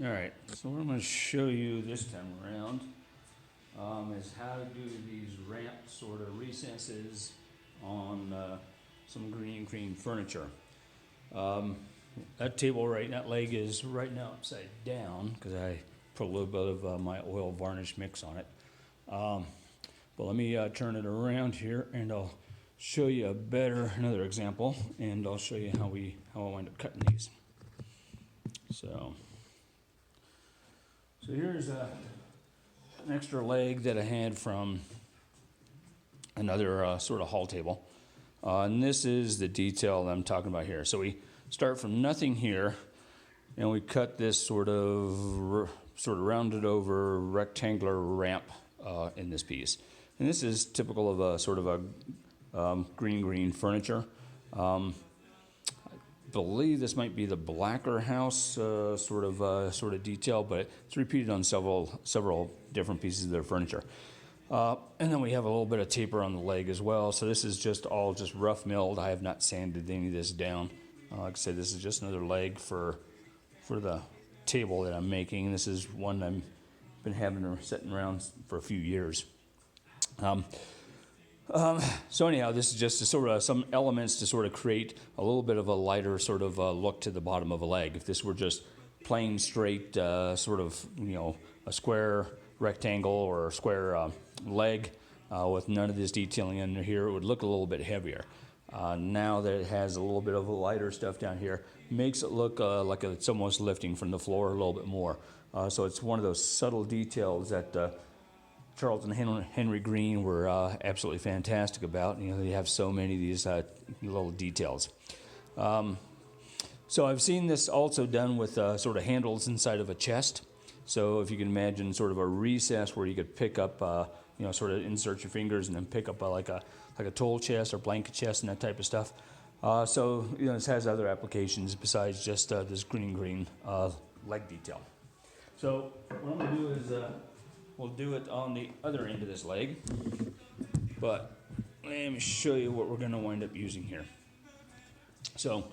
All right, so what I'm going to show you this time around is how to do these ramp sort of recesses on some Greene Greene furniture. That table right now, that leg is right now upside down because I put a little bit of my oil varnish mix on it. But let me turn it around here and I'll show you another example, and I'll show you how I wind up cutting these. So here's an extra leg that I had from another sort of hall table. And this is the detail that I'm talking about here. So we start from nothing here, and we cut this sort of rounded over rectangular ramp in this piece. And this is typical of a sort of a Greene Greene furniture. I believe this might be the Blacker House sort of detail, but it's repeated on several different pieces of their furniture. And then we have a little bit of taper on the leg as well. So this is just all rough milled. I have not sanded any of this down. Like I said, this is just another leg for the table that I'm making. This is one I've been having sitting around for a few years. So anyhow, this is just sort of some elements to sort of create a little bit of a lighter sort of look to the bottom of a leg. If this were just plain straight sort of, a square rectangle or a square leg with none of this detailing under here, it would look a little bit heavier. Now that it has a little bit of a lighter stuff down here, makes it look like it's almost lifting from the floor a little bit more. So it's one of those subtle details that Charles and Henry Greene were absolutely fantastic about. They have so many of these little details. So I've seen this also done with sort of handles inside of a chest. So if you can imagine sort of a recess where you could pick up, sort of insert your fingers and then pick up like a tool chest or blanket chest and that type of stuff. So this has other applications besides just this Greene Greene leg detail. So what I'm going to do is we'll do it on the other end of this leg, but let me show you what we're going to wind up using here. So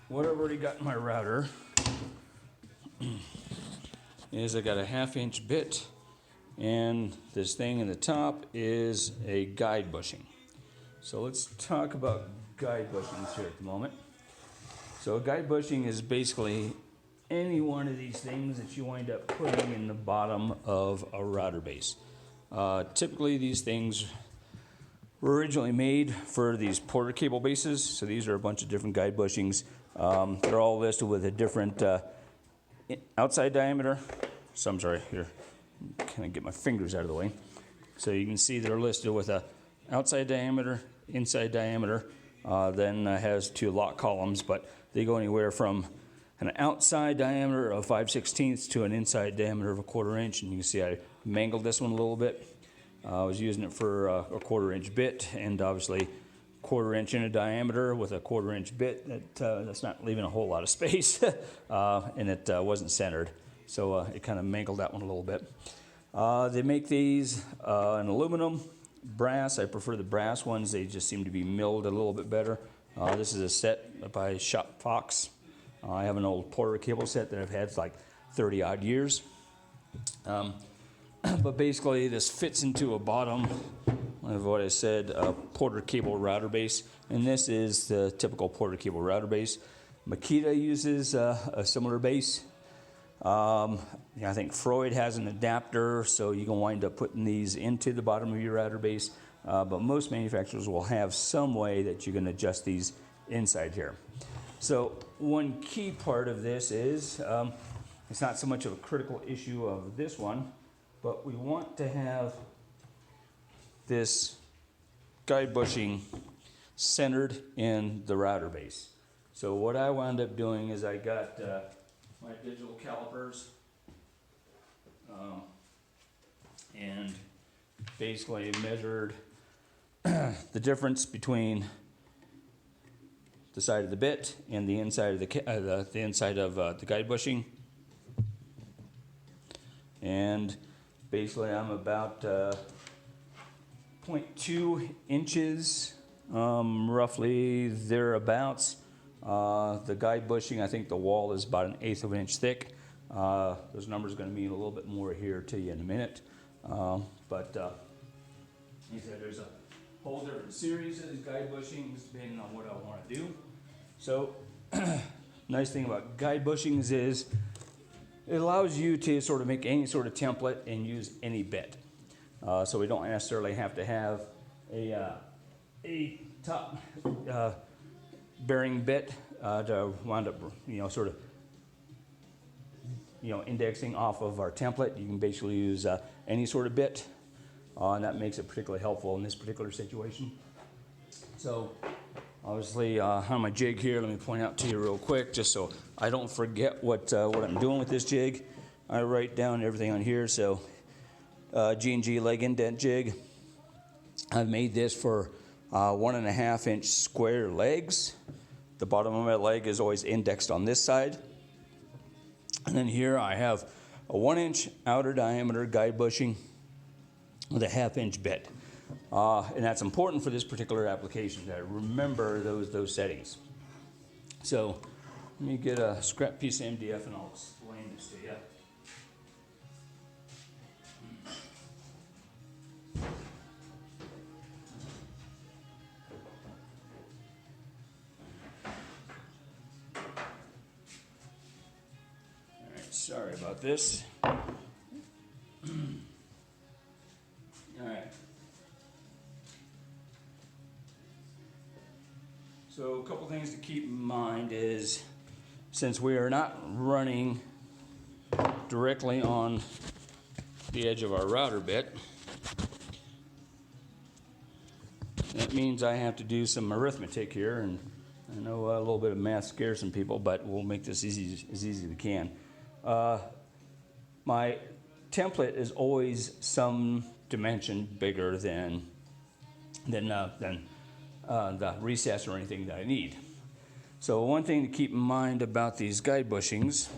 what I've already got in my router is I got a 1/2 inch bit, and this thing in the top is a guide bushing. So let's talk about guide bushings here at the moment. So a guide bushing is basically any one of these things that you wind up putting in the bottom of a router base. Typically these things were originally made for these Porter cable bases. So these are a bunch of different guide bushings. They're all listed with a different outside diameter. So I'm sorry, here, can I get my fingers out of the way? So you can see they're listed with a outside diameter, inside diameter, then has 2 lock columns, but they go anywhere from an outside diameter of 5/16 to an inside diameter of 1/4 inch. And you can see I mangled this one a little bit. I was using it for a 1/4 inch bit, and obviously 1/4 inch in a diameter with a 1/4 inch bit, that's not leaving a whole lot of space, and it wasn't centered. So it kind of mangled that one a little bit. They make these in aluminum, brass. I prefer the brass ones. They just seem to be milled a little bit better. This is a set by Shop Fox. I have an old Porter cable set that I've had for like 30 odd years. But basically this fits into a bottom of what I said, a Porter cable router base. And this is the typical Porter cable router base. Makita uses a similar base. I think Freud has an adapter, so you can wind up putting these into the bottom of your router base. But most manufacturers will have some way that you can adjust these inside here. So one key part of this is, it's not so much of a critical issue of this one, but we want to have this guide bushing centered in the router base. So what I wound up doing is I got my digital calipers and basically measured the difference between the side of the bit and the inside of the inside of the guide bushing, and basically I'm about 0.2 inches, roughly thereabouts. The guide bushing, I think the wall is about 1/8 of an inch thick. Those numbers are going to mean a little bit more here to you in a minute. But he said there's a whole different series of these guide bushings depending on what I want to do. So, nice thing about guide bushings is it allows you to sort of make any sort of template and use any bit. So we don't necessarily have to have a top bearing bit to wind up, sort of, indexing off of our template. You can basically use any sort of bit, and that makes it particularly helpful in this particular situation. So, obviously, on my jig here, let me point out to you real quick, just so I don't forget what I'm doing with this jig. I write down everything on here. So, G&G leg indent jig. I've made this for 1.5 inch square legs. The bottom of my leg is always indexed on this side. And then here I have a 1 inch outer diameter guide bushing with a 1/2 inch bit. And that's important for this particular application, to remember those settings. So let me get a scrap piece of MDF and I'll explain this to you. Sorry about this. All right. So a couple things to keep in mind is, since we are not running directly on the edge of our router bit, that means I have to do some arithmetic here, and I know a little bit of math scares some people, but we'll make this as easy as we can. My template is always some dimension bigger than the recess or anything that I need. So one thing to keep in mind about these guide bushings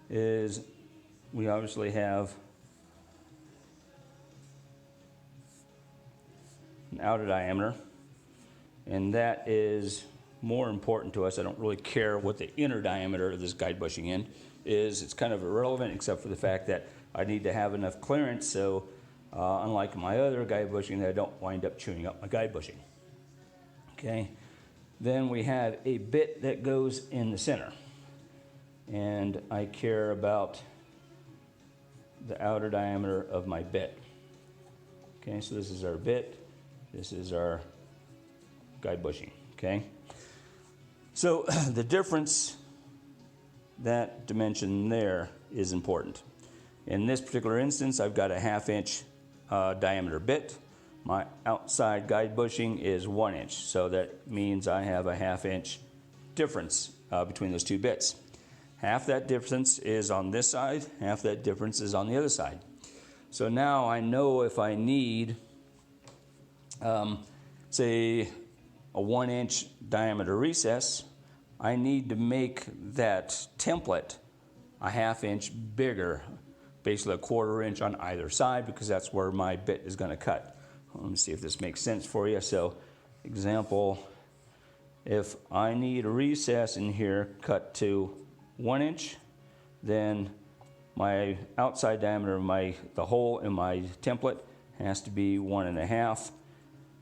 is we obviously have an outer diameter, and that is more important to us. I don't really care what the inner diameter of this guide bushing in is. It's kind of irrelevant, except for the fact that I need to have enough clearance, so unlike my other guide bushing, that I don't wind up chewing up my guide bushing. Okay, then we have a bit that goes in the center, and I care about the outer diameter of my bit. Okay, so this is our bit, this is our guide bushing. Okay, so the difference, that dimension there, is important. In this particular instance, I've got a 1/2 inch diameter bit. My outside guide bushing is 1 inch, so that means I have a 1/2 inch difference between those two bits. Half that difference is on this side, half that difference is on the other side. So now I know if I need, say, a 1 inch diameter recess, I need to make that template a 1/2 inch bigger, basically a 1/4 inch on either side, because that's where my bit is going to cut. Let me see if this makes sense for you. So, example, if I need a recess in here cut to 1 inch, then my outside diameter of the hole in my template has to be 1.5,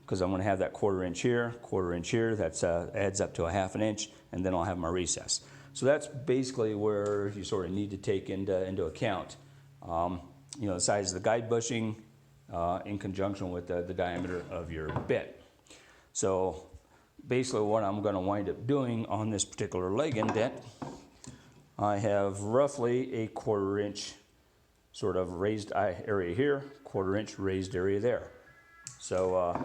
because I'm going to have that 1/4 inch here, 1/4 inch here. That adds up to a 1/2 inch, and then I'll have my recess. So that's basically where you sort of need to take into account, the size of the guide bushing in conjunction with the diameter of your bit. So basically what I'm going to wind up doing on this particular leg indent, I have roughly a 1/4 inch sort of raised area here, 1/4 inch raised area there. So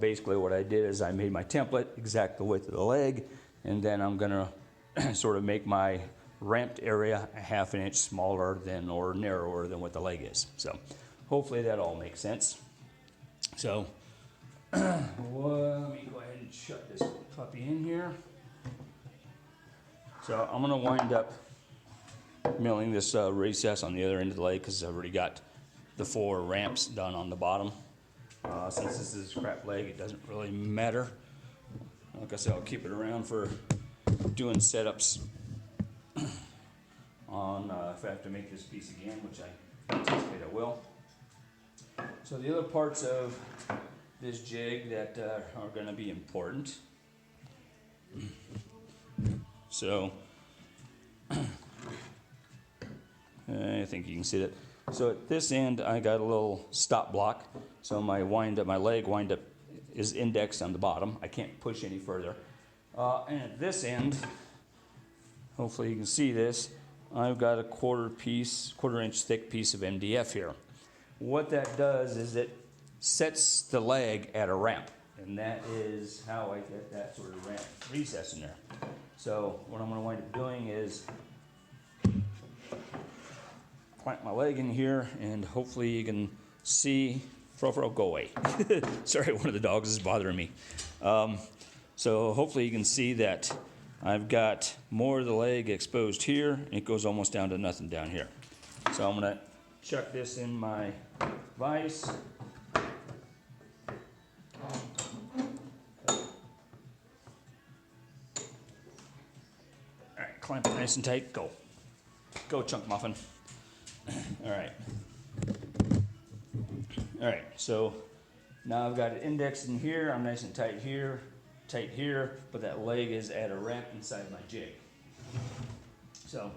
basically what I did is I made my template exact the width of the leg, and then I'm going to sort of make my ramped area a 1/2 inch smaller than, or narrower than, what the leg is. So hopefully that all makes sense. So let me go ahead and shut this puppy in here. So I'm going to wind up milling this recess on the other end of the leg, because I've already got the 4 ramps done on the bottom. Since this is a scrap leg, it doesn't really matter. Like I said, I'll keep it around for doing setups if I have to make this piece again, which I anticipate I will. So the other parts of this jig that are going to be important. So I think you can see that. So at this end, I got a little stop block. So my leg wind up is indexed on the bottom. I can't push any further. And at this end, hopefully you can see this, I've got a quarter-inch thick piece of MDF here. What that does is it sets the leg at a ramp, and that is how I get that sort of ramp recess in there. So what I'm going to wind up doing is clamp my leg in here, and hopefully you can see. Fro, go away. Sorry, one of the dogs is bothering me. So hopefully you can see that I've got more of the leg exposed here, and it goes almost down to nothing down here. So I'm going to chuck this in my vise. Alright, clamp it nice and tight. Go. Go, chunk muffin. Alright. Alright, so now I've got it indexed in here. I'm nice and tight here, but that leg is at a ramp inside my jig. So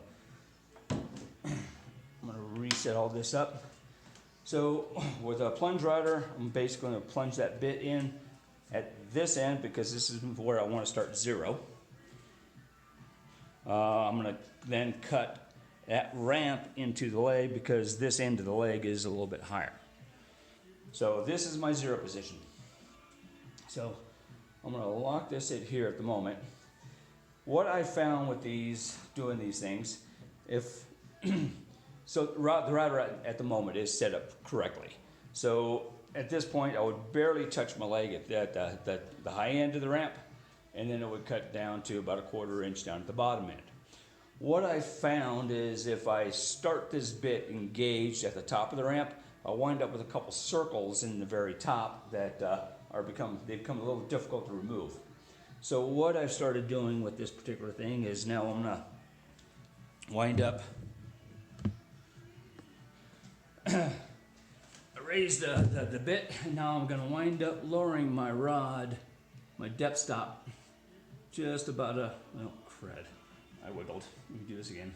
I'm going to reset all this up. So with a plunge router, I'm basically going to plunge that bit in at this end because this is where I want to start 0. I'm going to then cut that ramp into the leg because this end of the leg is a little bit higher. So this is my 0 position. So I'm going to lock this in here at the moment. What I found with doing these things, so the router at the moment is set up correctly. So at this point, I would barely touch my leg at the high end of the ramp, and then it would cut down to about a quarter inch down at the bottom end. What I found is if I start this bit engaged at the top of the ramp, I'll wind up with a couple circles in the very top that they've become a little difficult to remove. So what I've started doing with this particular thing is now I'm going to wind up, I raised the bit, and now I'm going to wind up lowering my rod, my depth stop, just about oh crud, I wiggled. Let me do this again.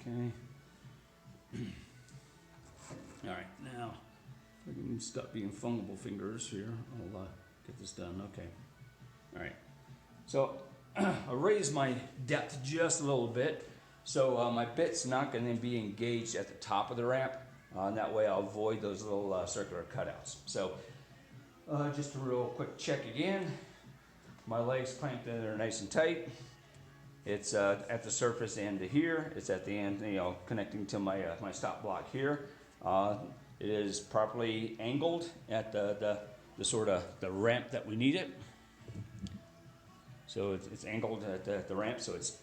Okay. All right, now I can stop being fungible fingers here. I'll get this done. Okay. All right. So I raised my depth just a little bit, so my bit's not going to be engaged at the top of the ramp. And that way I'll avoid those little circular cutouts. So just a real quick check again. My leg's clamped in there nice and tight. It's at the surface end to here. It's at the end, connecting to my my stop block here. It is properly angled at the sort of the ramp that we need it. So it's angled at the ramp, so it's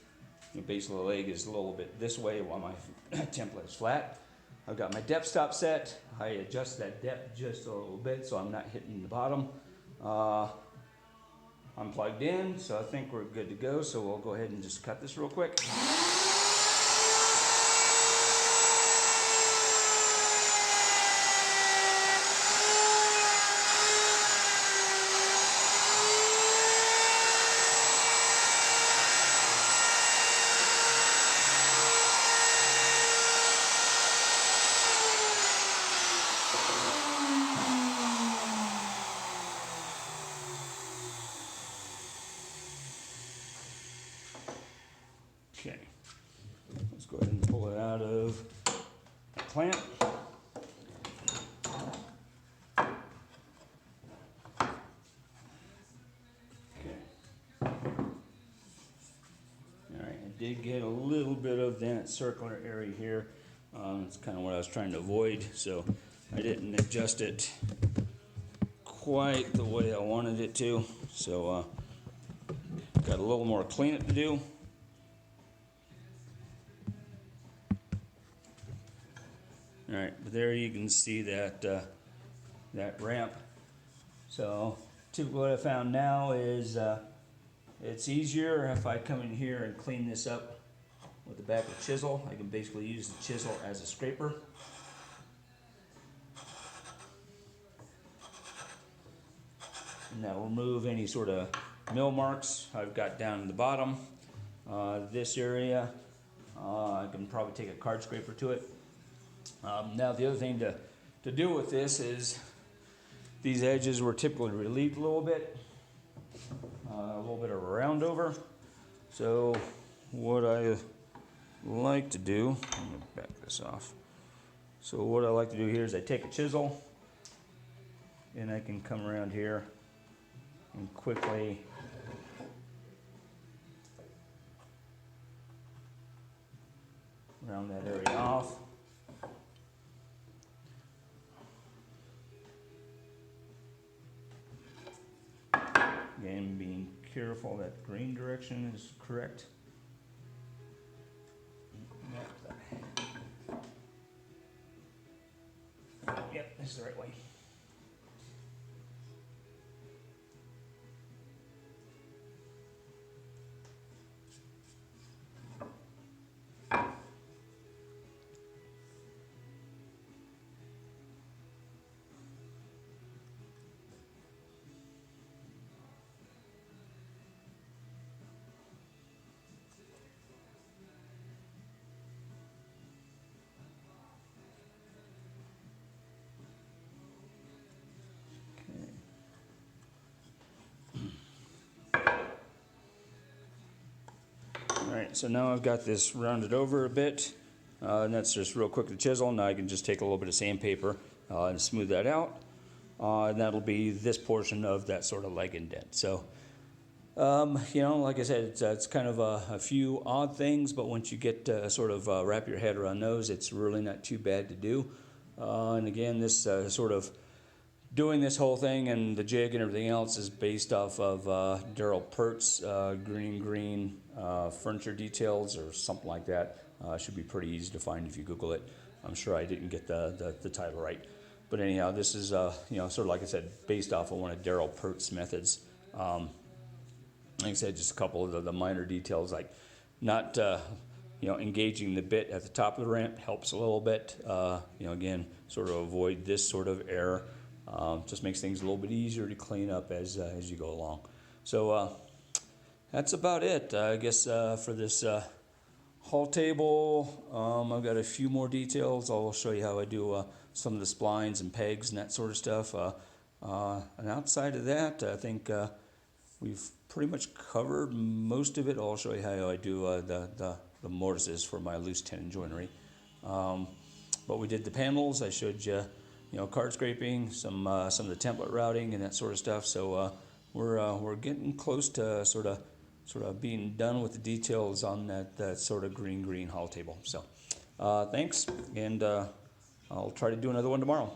basically the leg is a little bit this way while my template is flat. I've got my depth stop set. I adjust that depth just a little bit so I'm not hitting the bottom. I'm plugged in, so I think we're good to go. So we'll go ahead and just cut this real quick. Okay, let's go ahead and pull it out of the clamp. Okay. All right, I did get a little bit of that circular area here. It's kind of what I was trying to avoid, so I didn't adjust it quite the way I wanted it to. So got a little more cleanup to do. All right, but there you can see that that ramp. So typically what I found now is it's easier if I come in here and clean this up with the back of the chisel. I can basically use the chisel as a scraper. And that will remove any sort of mill marks I've got down in the bottom. This area, I can probably take a card scraper to it. Now the other thing to do with this is these edges were typically relieved a little bit of a round over. So what I like to do, let me back this off. So what I like to do here is I take a chisel and I can come around here and quickly round that area off. Again, being careful that grain direction is correct. Yep, this is the right way. Alright, so now I've got this rounded over a bit, and that's just real quick with the chisel. Now I can just take a little bit of sandpaper and smooth that out, and that'll be this portion of that sort of leg indent. So, you know, like I said, it's kind of a few odd things, but once you get sort of wrap your head around those, it's really not too bad to do. And again, this sort of doing this whole thing and the jig and everything else is based off of Daryl Pert's Greene Greene furniture details or something like that. Should be pretty easy to find if you Google it. I'm sure I didn't get the title right. But anyhow, this is, you know, sort of like I said, based off of one of Daryl Pert's methods. Like I said, just a couple of the minor details, like not, you know, engaging the bit at the top of the ramp helps a little bit. You know, again, sort of avoid this sort of error. Just makes things a little bit easier to clean up as you go along. So that's about it, I guess, for this hull table. I've got a few more details. I'll show you how I do some of the splines and pegs and that sort of stuff. And outside of that, I think we've pretty much covered most of it. I'll show you how I do the mortises for my loose tenon joinery. But we did the panels. I showed you, you know, card scraping, some of the template routing and that sort of stuff. So we're getting close to sort of being done with the details on that sort of Greene Greene hull table. So thanks, and I'll try to do another one tomorrow.